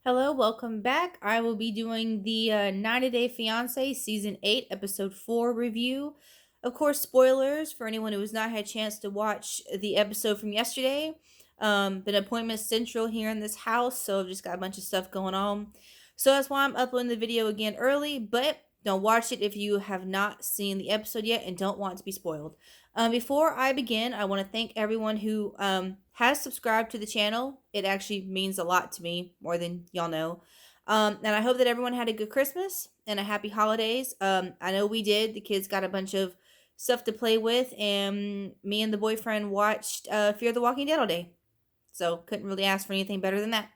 Hello, welcome back. I will be doing the 90 Day Fiance Season 8, Episode 4 review. Of course, spoilers for anyone who has not had a chance to watch the episode from yesterday. Been appointment central here in this house, so I've just got a bunch of stuff going on. So that's why I'm uploading the video again early, but don't watch it if you have not seen the episode yet and don't want to be spoiled. Before I begin, I want to thank everyone who has subscribed to the channel. It actually means a lot to me, more than y'all know. And I hope that everyone had a good Christmas and a happy holidays. I know we did. The kids got a bunch of stuff to play with, and me and the boyfriend watched Fear the Walking Dead all day. So couldn't really ask for anything better than that.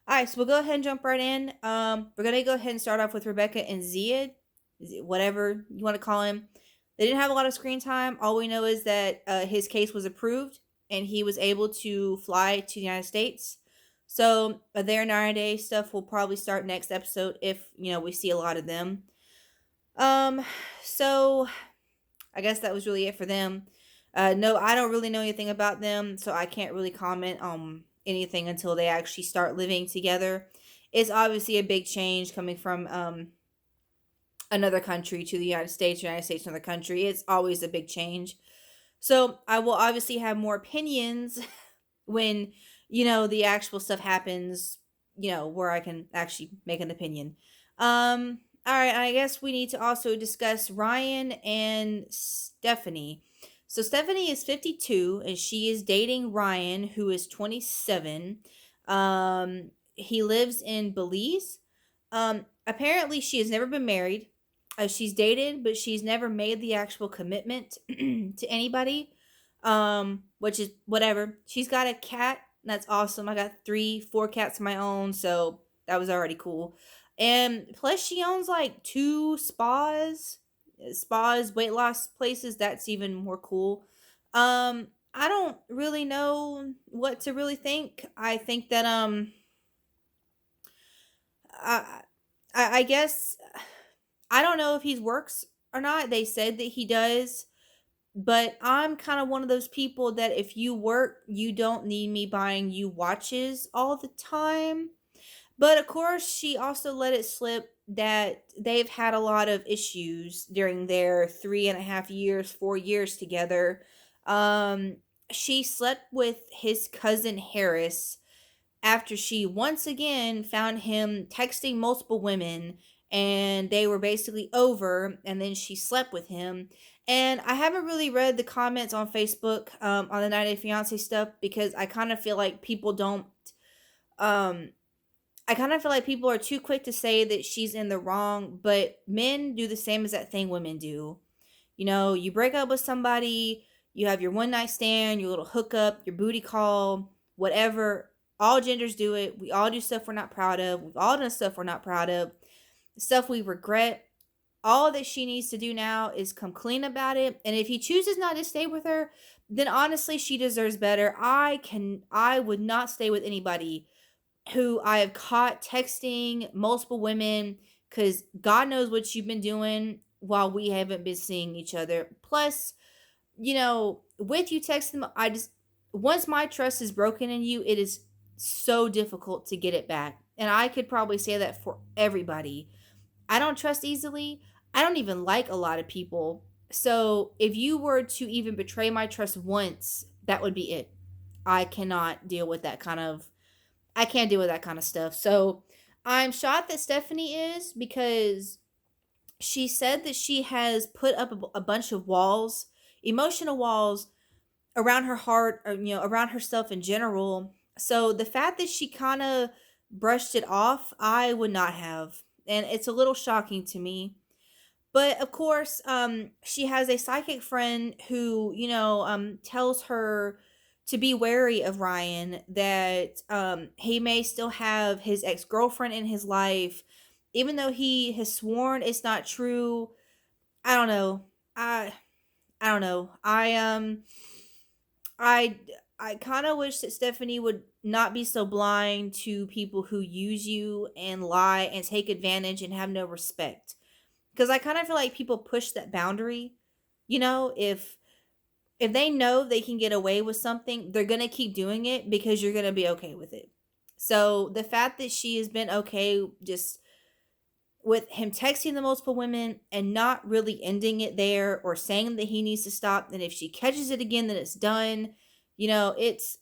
All right, so we'll go ahead and jump right in. We're gonna go ahead and start off with Rebecca and Ziad, whatever you want to call him. They didn't have a lot of screen time. All we know is that his case was approved and he was able to fly to the United States. So their 90 day stuff will probably start next episode if we see a lot of them. Um, so I guess that was really it for them. No, I don't really know anything about them, so I can't really comment on anything until they actually start living together. It's obviously a big change coming from another country to the United States to another country. It's always a big change. So I will obviously have more opinions when, the actual stuff happens, where I can actually make an opinion. All right, I guess we need to also discuss Ryan and Stephanie. So Stephanie is 52 and she is dating Ryan, who is 27. He lives in Belize. Apparently she has never been married. She's dated, but she's never made the actual commitment to anybody. Which is whatever. She's got a cat. That's awesome. I got 4 cats of my own, so that was already cool. And plus, she owns like 2 spas, weight loss places. That's even more cool. I don't really know what to really think. I think that I I guess I don't know if he works or not. They said that he does, but I'm kind of one of those people that if you work, you don't need me buying you watches all the time. But of course, she also let it slip that they've had a lot of issues during their 3.5 years, 4 years together. Um, she slept with his cousin Harris after she once again found him texting multiple women and they were basically over, and then she slept with him. And I haven't really read the comments on Facebook on the 90 Day Fiance stuff because I kind of feel like people don't um I kind of feel like people are too quick to say that she's in the wrong, but men do the same as that thing women do. You break up with somebody, you have your one night stand, your little hookup, your booty call, whatever. All genders do it. We all do stuff we're not proud of. We've all done stuff we're not proud of, stuff we regret. All that she needs to do now is come clean about it. And if he chooses not to stay with her, then honestly, she deserves better. I would not stay with anybody who I have caught texting multiple women because God knows what you've been doing while we haven't been seeing each other. Plus, with you texting them, once my trust is broken in you, it is so difficult to get it back. And I could probably say that for everybody. I don't trust easily. I don't even like a lot of people. So if you were to even betray my trust once, that would be it. I cannot deal with that kind of I can't deal with that kind of stuff. So I'm shocked that Stephanie is because she said that she has put up a bunch of walls, emotional walls around her heart or around herself in general. So the fact that she kind of brushed it off, I would not have. And it's a little shocking to me. But of course, she has a psychic friend who, tells her to be wary of Ryan, that he may still have his ex girlfriend in his life, even though he has sworn it's not true. I don't know. I don't know. I I kind of wish that Stephanie would not be so blind to people who use you and lie and take advantage and have no respect. Because I kind of feel like people push that boundary. If they know they can get away with something, they're going to keep doing it because you're going to be okay with it. So the fact that she has been okay just with him texting the multiple women and not really ending it there or saying that he needs to stop, and if she catches it again, then it's done. It's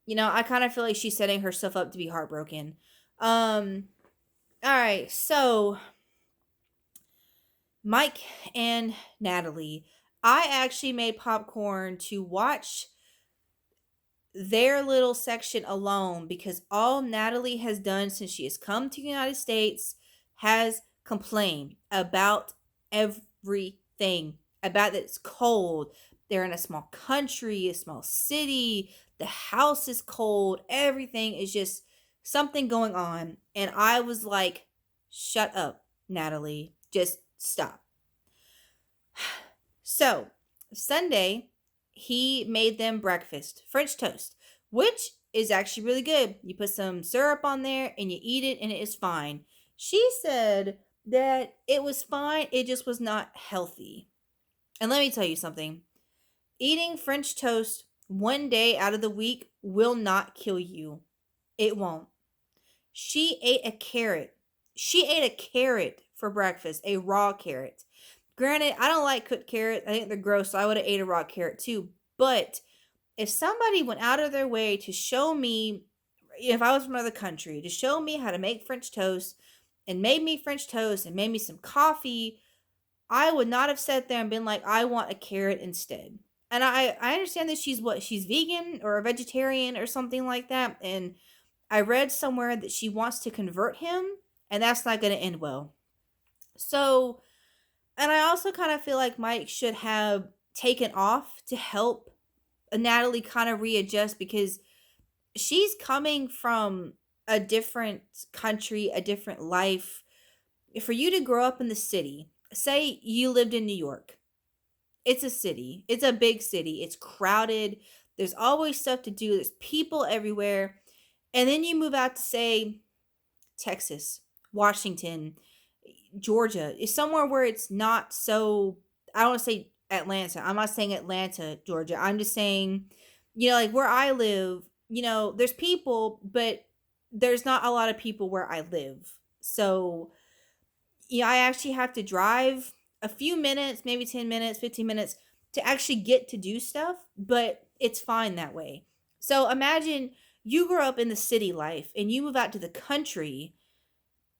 I kind of feel like she's setting herself up to be heartbroken. Um, all right, so Mike and Natalie. I actually made popcorn to watch their little section alone because all Natalie has done since she has come to the United States has complained about everything. About that it's cold. They're in a small country, a small city. The house is cold. Everything is just something going on. And I was like, shut up, Natalie. Just stop. So, Sunday, he made them breakfast, French toast, which is actually really good. You put some syrup on there and you eat it, and it is fine. She said that it was fine, it just was not healthy. And let me tell you something, eating French toast one day out of the week will not kill you. It won't. She ate a carrot. She ate a carrot for breakfast, a raw carrot. Granted, I don't like cooked carrots. I think they're gross, so I would have ate a raw carrot too. But if somebody went out of their way to show me, if I was from another country, to show me how to make French toast and made me French toast and made me some coffee, I would not have sat there and been like, I want a carrot instead. And I understand that she's vegan or a vegetarian or something like that. And I read somewhere that she wants to convert him, and that's not going to end well. So, and I also kind of feel like Mike should have taken off to help Natalie kind of readjust because she's coming from a different country, a different life. For you to grow up in the city, say you lived in New York, it's a city, it's a big city, it's crowded, there's always stuff to do, there's people everywhere. And then you move out to, say, Texas, Washington, Georgia, is somewhere where it's not so, I don't want to say Atlanta. I'm not saying Atlanta, Georgia. I'm just saying, like where I live, there's people, but there's not a lot of people where I live. So, I actually have to drive a few minutes, maybe 10 minutes, 15 minutes to actually get to do stuff, but it's fine that way. So imagine you grow up in the city life and you move out to the country,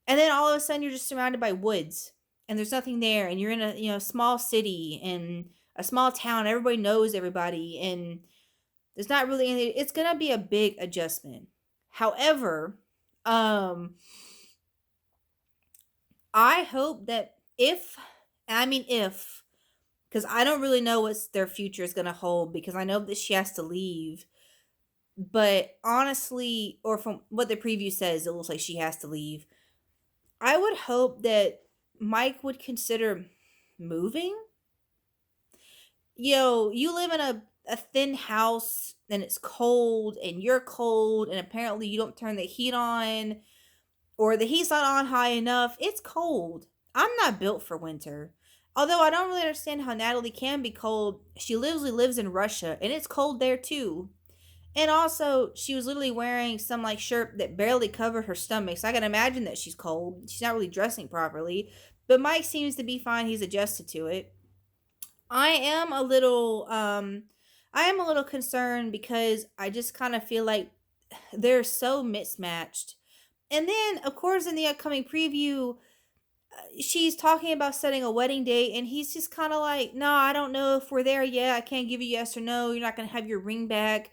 and then all of a sudden you're just surrounded by woods and there's nothing there, and you're in a small city and a small town, everybody knows everybody, and there's not really anything. It's gonna be a big adjustment. However, I hope that if, because I don't really know what their future is gonna hold, because I know that she has to leave. But honestly, or from what the preview says, it looks like she has to leave. I would hope that Mike would consider moving. You live in a thin house and it's cold and you're cold, and apparently you don't turn the heat on, or the heat's not on high enough. It's cold. I'm not built for winter. Although I don't really understand how Natalie can be cold. She literally lives in Russia and it's cold there too. And also, she was literally wearing some like shirt that barely covered her stomach. So I can imagine that she's cold. She's not really dressing properly. But Mike seems to be fine. He's adjusted to it. I am a little concerned because I just kind of feel like they're so mismatched. And then, of course, in the upcoming preview, she's talking about setting a wedding date, and he's just kind of like, no, I don't know if we're there yet. I can't give you yes or no. You're not going to have your ring back.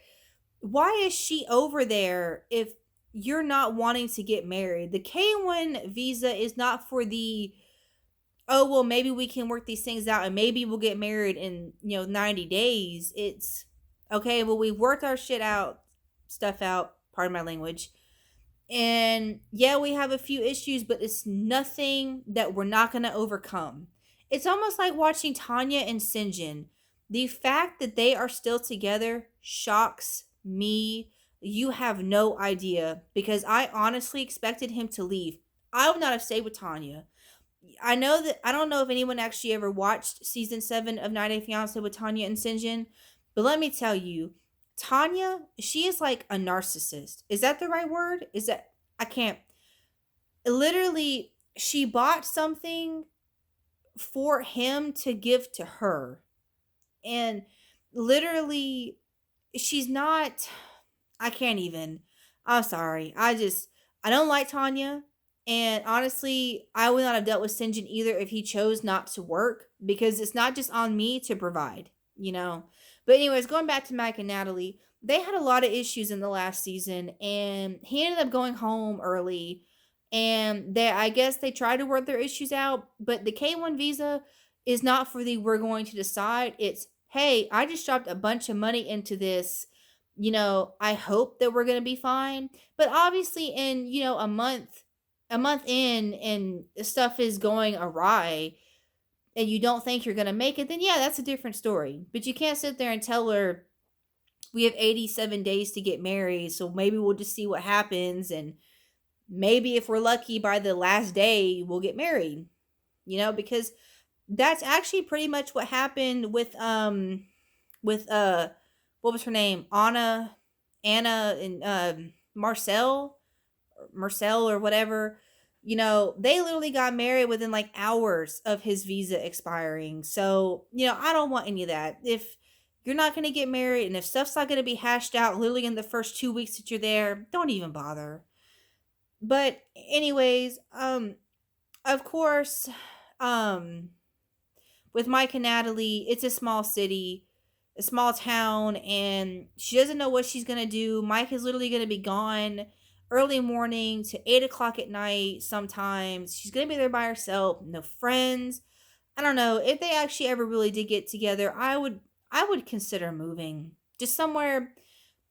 Why is she over there if you're not wanting to get married? The K1 visa is not for the, oh, well, maybe we can work these things out and maybe we'll get married in, 90 days. It's, okay, well, we've worked our stuff out, pardon my language. And yeah, we have a few issues, but it's nothing that we're not going to overcome. It's almost like watching Tanya and Sinjin. The fact that they are still together shocks me. You have no idea, because I honestly expected him to leave. I would not have stayed with Tanya. I don't know if anyone actually ever watched season 7 of 90 Day Fiance with Tanya and Sinjin, but let me tell you, Tanya, she is like a narcissist. Is that the right word? Is that, I can't. Literally, she bought something for him to give to her. And literally, she's not, I can't even. I'm sorry. I don't like Tanya. And honestly, I would not have dealt with Sinjin either if he chose not to work, because it's not just on me to provide, you know? But, anyways, going back to Mike and Natalie, they had a lot of issues in the last season, and he ended up going home early. And I guess they tried to work their issues out, but the K1 visa is not for the we're going to decide. It's, hey, I just dropped a bunch of money into this, I hope that we're going to be fine. But obviously in, a month in and stuff is going awry and you don't think you're going to make it, then yeah, that's a different story. But you can't sit there and tell her we have 87 days to get married, so maybe we'll just see what happens, and maybe if we're lucky by the last day we'll get married. Because that's actually pretty much what happened with what was her name? Anna and Marcel or whatever. They literally got married within like hours of his visa expiring. So, I don't want any of that. If you're not going to get married and if stuff's not going to be hashed out literally in the first 2 weeks that you're there, don't even bother. But anyways, of course, um with Mike and Natalie, it's a small city, a small town, and she doesn't know what she's gonna do. Mike is literally gonna be gone early morning to 8 o'clock at night sometimes. She's gonna be there by herself, no friends. I don't know. If they actually ever really did get together, I would consider moving. Just somewhere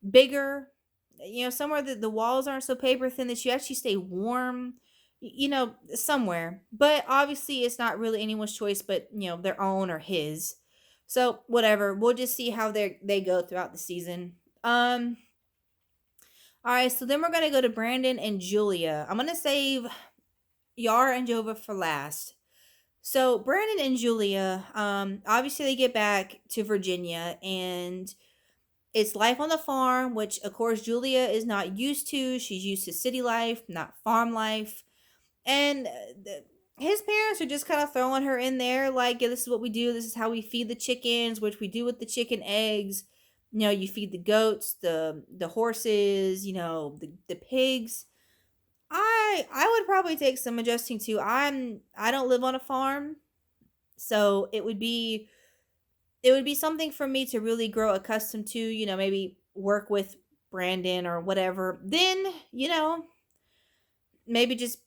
bigger, somewhere that the walls aren't so paper thin, that you actually stay warm, somewhere. But obviously, it's not really anyone's choice, but their own or his. So whatever, we'll just see how they go throughout the season. All right, so then we're gonna go to Brandon and Julia. I'm gonna save Yara and Jova for last. So Brandon and Julia, obviously they get back to Virginia, and it's life on the farm, which of course Julia is not used to. She's used to city life, not farm life. And his parents are just kind of throwing her in there like, yeah, this is what we do. This is how we feed the chickens, which we do with the chicken eggs. You feed the goats, the horses, the pigs. I would probably take some adjusting to. I don't live on a farm, so it would be something for me to really grow accustomed to, maybe work with Brandon or whatever. Then, maybe just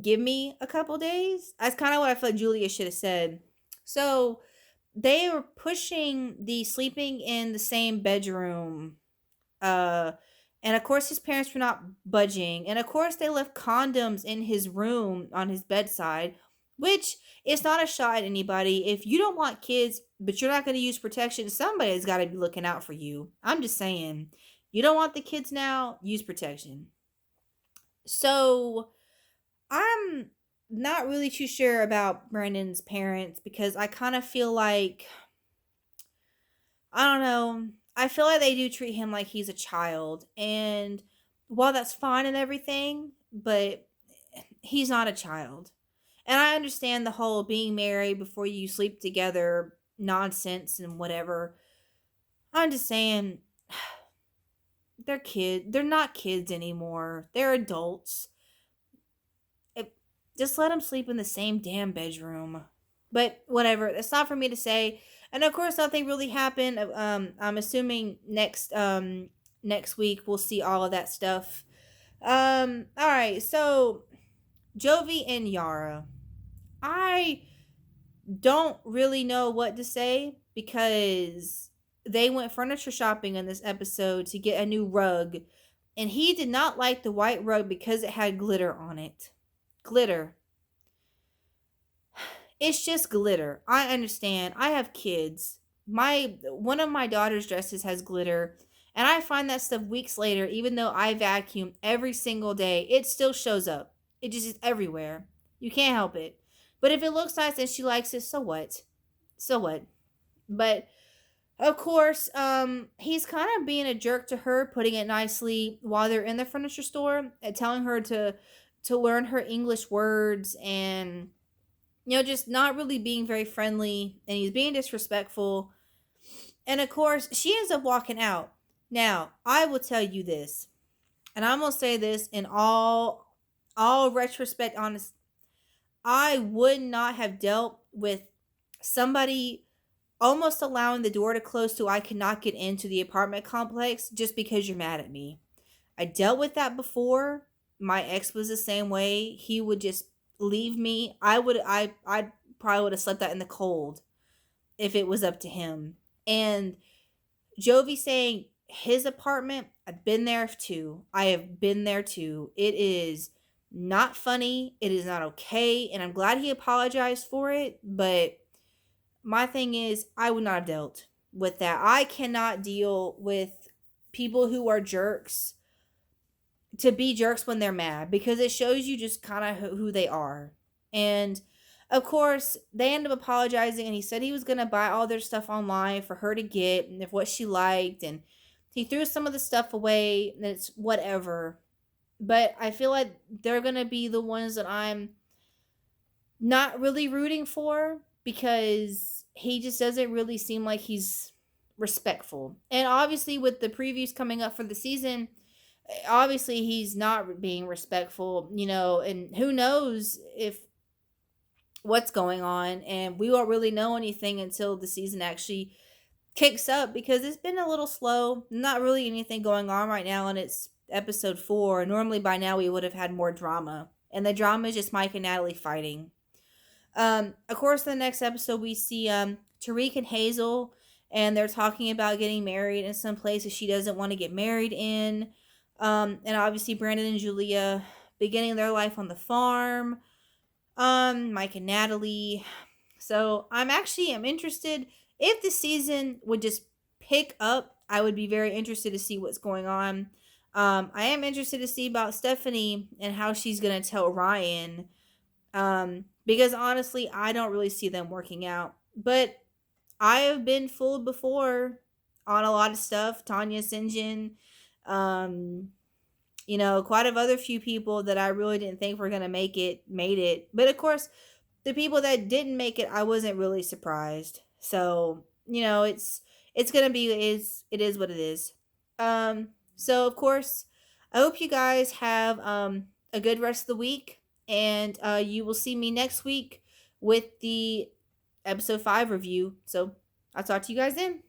give me a couple days. That's kind of what I feel like Julia should have said. So they were pushing the sleeping in the same bedroom. Uh, and of course, his parents were not budging. And of course, they left condoms in his room on his bedside, which is not a shot at anybody. If you don't want kids, but you're not going to use protection, somebody's got to be looking out for you. I'm just saying, you don't want the kids now, use protection. So I'm not really too sure about Brandon's parents, because I kind of feel like, I don't know, I feel like they do treat him like he's a child. And while that's fine and everything, but he's not a child. And I understand the whole being married before you sleep together nonsense and whatever. I'm just saying, they're not kids anymore. They're adults. Just let them sleep in the same damn bedroom. But whatever, that's not for me to say. And of course, nothing really happened. I'm assuming next week we'll see all of that stuff. All right. So Jovi and Yara, I don't really know what to say, because they went furniture shopping in this episode to get a new rug, and he did not like the white rug because it had glitter on it. Glitter. It's just glitter. I understand. I have kids. My one of my daughter's dresses has glitter, and I find that stuff weeks later, even though I vacuum every single day, it still shows up. It just is everywhere. You can't help it. But if it looks nice and she likes it, so what? So what? But Of course, he's kind of being a jerk to her, putting it nicely, while they're in the furniture store, and telling her to learn her English words, and just not really being very friendly, and he's being disrespectful. And of course, she ends up walking out. Now, I will tell you this, and I'm gonna say this in all retrospect, honest. I would not have dealt with somebody almost allowing the door to close so I could not get into the apartment complex just because you're mad at me. I dealt with that before. My ex was the same way. He would just leave me. I probably would have slept out in the cold if it was up to him. And Jovi saying his apartment, I've been there too. I have been there too. It is not funny. It is not okay. And I'm glad he apologized for it. But my thing is, I would not have dealt with that. I cannot deal with people who are jerks to be jerks when they're mad, because it shows you just kind of who they are. And of course, they end up apologizing, and he said he was going to buy all their stuff online for her to get and if what she liked, and he threw some of the stuff away, and it's whatever. But I feel like they're going to be the ones that I'm not really rooting for, because he just doesn't really seem like he's respectful. And obviously, with the previews coming up for the season, obviously he's not being respectful, and who knows if what's going on, and we won't really know anything until the season actually kicks up, because it's been a little slow, not really anything going on right now, and it's episode 4. Normally by now we would have had more drama, and the drama is just Mike and Natalie fighting. Of course, in the next episode, we see Tariq and Hazel, and they're talking about getting married in some places she doesn't want to get married in. And obviously, Brandon and Julia beginning their life on the farm. Mike and Natalie. So I'm interested if the season would just pick up. I would be very interested to see what's going on. I am interested to see about Stephanie and how she's gonna tell Ryan, because honestly, I don't really see them working out. But I have been fooled before on a lot of stuff. Tanya Sinjin, um, quite a other few people that I really didn't think were gonna make it, made it. But of course, the people that didn't make it, I wasn't really surprised. So, it's gonna be is it is what it is. So of course, I hope you guys have a good rest of the week, and you will see me next week with the episode 5 review. So I'll talk to you guys then.